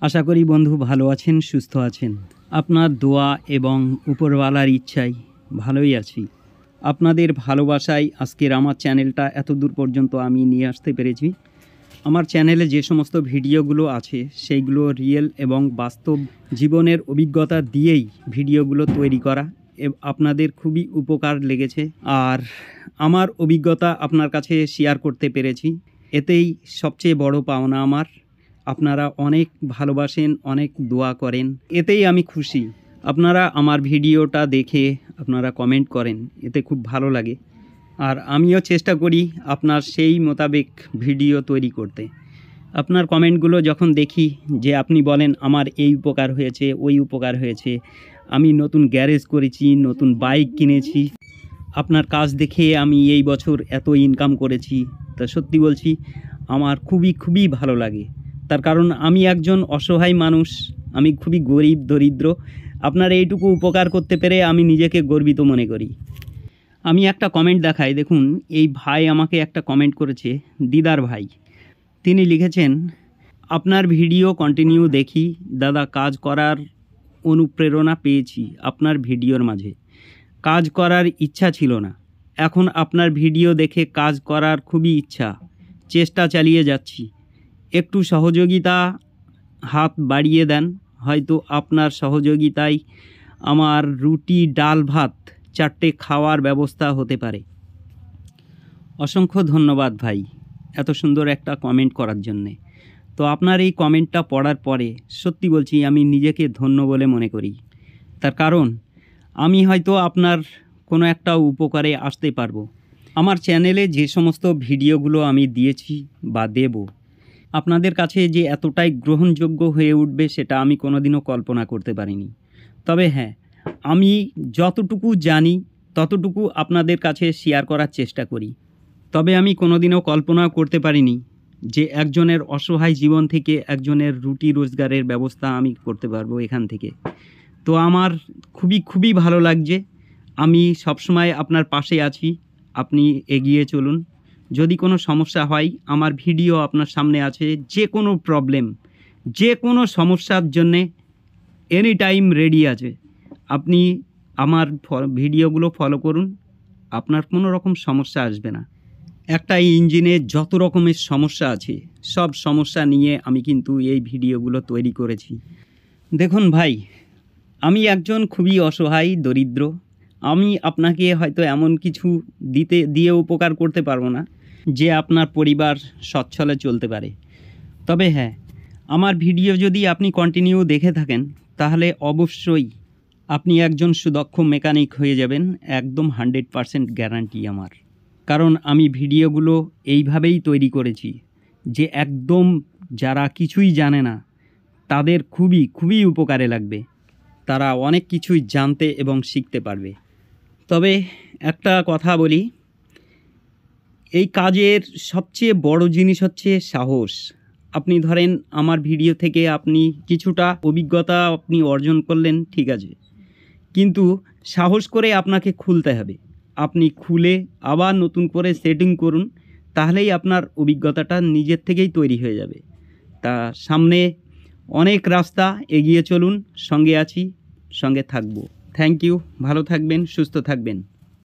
আশা করি বন্ধু ভালো আছেন, সুস্থ আছেন। আপনার দোয়া এবং উপরওয়ালার ইচ্ছায় ভালোই আছি। আপনাদের ভালোবাসায় আজকের আমার চ্যানেলটা এত দূর পর্যন্ত আমি নিয়ে আসতে পেরেছি। আমার চ্যানেলে যে সমস্ত ভিডিওগুলো আছে সেইগুলো রিয়েল এবং বাস্তব জীবনের অভিজ্ঞতা দিয়েই ভিডিওগুলো তৈরি করা। আপনাদের খুবই উপকার লেগেছে, আর আমার অভিজ্ঞতা আপনার কাছে শেয়ার করতে পেরেছি, এতেই সবচেয়ে বড় পাওনা আমার। আপনারা অনেক ভালোবাসেন, অনেক দোয়া করেন, এতেই আমি খুশি। আপনারা আমার ভিডিওটা দেখে আপনারা কমেন্ট করেন, এতে খুব ভালো লাগে। আর আমিও চেষ্টা করি আপনার সেই মোতাবেক ভিডিও তৈরি করতে। আপনার কমেন্টগুলো যখন দেখি যে আপনি বলেন আমার এই উপকার হয়েছে, ওই উপকার হয়েছে, আমি নতুন গ্যারেজ করেছি, নতুন বাইক কিনেছি, আপনার কাজ দেখে আমি এই বছর এত ইনকাম করেছি, তা সত্যি বলছি আমার খুবই ভালো লাগে। তার কারণ আমি একজন অসহায় মানুষ, আমি খুবই গরিব দরিদ্র। আপনার এইটুকু উপকার করতে পেরে আমি নিজেকে গর্বিত মনে করি। আমি একটা কমেন্ট দেখাই, দেখুন এই ভাই আমাকে একটা কমেন্ট করেছে, দিদার ভাই। তিনি লিখেছেন, আপনার ভিডিও কন্টিনিউ দেখি দাদা, কাজ করার অনুপ্রেরণা পেয়েছি আপনার ভিডিওর মাঝে। কাজ করার ইচ্ছা ছিল না, এখন আপনার ভিডিও দেখে কাজ করার খুবই ইচ্ছা, চেষ্টা চালিয়ে যাচ্ছি। একটু সহযোগিতা হাত বাড়িয়ে দেন, হয়তো আপনার সহযোগিতায় আমার রুটি ডাল ভাত 4টে খাওয়ার ব্যবস্থা হতে পারে। অসংখ্য ধন্যবাদ ভাই এত সুন্দর একটা কমেন্ট করার জন্যে। তো আপনার এই কমেন্টটা পড়ার পরে সত্যি বলছি আমি নিজেকে ধন্য বলে মনে করি। তার কারণ আমি হয়তো আপনার কোনো একটা উপকারে আসতে পারবো। আমার চ্যানেলে যে সমস্ত ভিডিওগুলো আমি দিয়েছি বা দেব, আপনাদের কাছে যে এতটাই গ্রহণযোগ্য হয়ে উঠবে সেটা আমি কোনোদিনও কল্পনা করতে পারিনি। তবে হ্যাঁ, আমি যতটুকু জানি ততটুকু আপনাদের কাছে শেয়ার করার চেষ্টা করি। তবে আমি কোনোদিনও কল্পনা করতে পারিনি যে একজনের অসহায় জীবন থেকে একজনের রুটি রোজগারের ব্যবস্থা আমি করতে পারবো এখান থেকে। তো আমার খুবই ভালো লাগছে। আমি সবসময় আপনার পাশে আছি, আপনি এগিয়ে চলুন। যদি কোনো সমস্যা হয় আমার ভিডিও আপনার সামনে আছে, যে কোনো প্রবলেম, যে কোনো সমস্যার জন্যে এনি টাইম রেডি আছে। আপনি আমার ভিডিওগুলো ফলো করুন, আপনার কোনো রকম সমস্যা আসবে না। একটা ইঞ্জিনে যত রকমের সমস্যা আছে সব সমস্যা নিয়ে আমি কিন্তু এই ভিডিওগুলো তৈরি করেছি। দেখুন ভাই, আমি একজন খুবই অসহায় দরিদ্র। আমি আপনাকে হয়তো এমন কিছু দিয়ে উপকার করতে পারবো না যে আপনার পরিবার সচ্ছলে চলতে পারে। তবে হ্যাঁ, আমার ভিডিও যদি আপনি কন্টিনিউ দেখে থাকেন তাহলে অবশ্যই আপনি একজন সুদক্ষ মেকানিক হয়ে যাবেন, একদম 100% গ্যারান্টি আমার। কারণ আমি ভিডিওগুলো এইভাবেই তৈরি করেছি যে একদম যারা কিছুই জানে না তাদের খুবই উপকারে লাগবে, তারা অনেক কিছুই জানতে এবং শিখতে পারবে। তবে একটা কথা বলি, এই কাজের সবচেয়ে বড় জিনিস হচ্ছে সাহস। আপনি ধরেন আমার ভিডিও থেকে আপনি কিছুটা অভিজ্ঞতা আপনি অর্জন করলেন, ঠিক আছে, কিন্তু সাহস করে আপনাকে খুলতে হবে। আপনি খুলে আবার নতুন করে সেটিং করুন, তাহলেই আপনার অভিজ্ঞতাটা নিজের থেকেই তৈরি হয়ে যাবে। তা সামনে অনেক রাস্তা, এগিয়ে চলুন, সঙ্গে আছি, সঙ্গে থাকবো। থ্যাংক ইউ, ভালো থাকবেন, সুস্থ থাকবেন।